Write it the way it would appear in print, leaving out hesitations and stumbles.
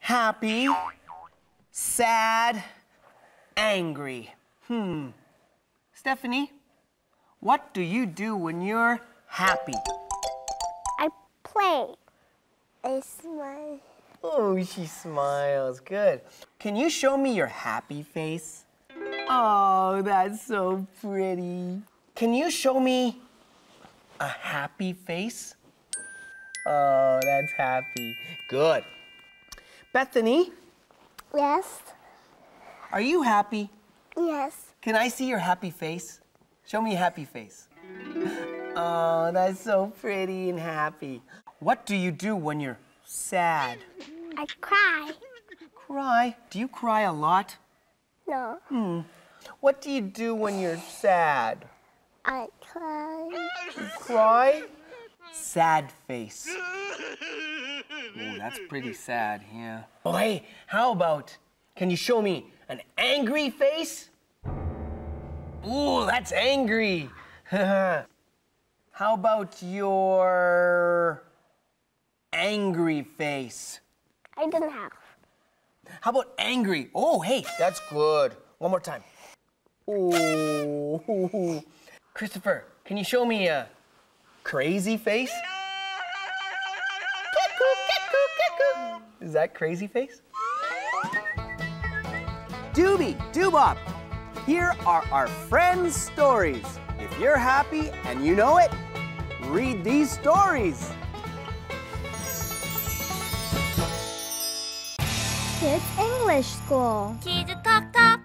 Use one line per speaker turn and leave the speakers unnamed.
happy, sad, angry. Stephanie, what do you do when you're happy?
I play. I smile.
Oh, she smiles. Good. Can you show me your happy face? Oh, that's so pretty. Can you show me a happy face? Oh, that's happy. Good. Bethany,
Yes.
are you happy?
Yes.
Can I see your happy face? Show me a happy face. Oh, that's so pretty and happy. What do you do when you're sad?
I cry.
Cry? Do you cry a lot?
No.
What do you do when you're sad?
I cry.
You cry? Sad face. Oh, that's pretty sad, yeah. Oh, hey, how about, can you show me an angry face? Ooh, that's angry. How about your angry face?
I don't have.
How about angry? Oh, hey, that's good. One more time. Oh, Christopher, can you show me a crazy face? Is that crazy face? Doobie, Doobop, here are our friends' stories. If you're happy and you know it, read these stories.
Kids English School.
키즈톡톡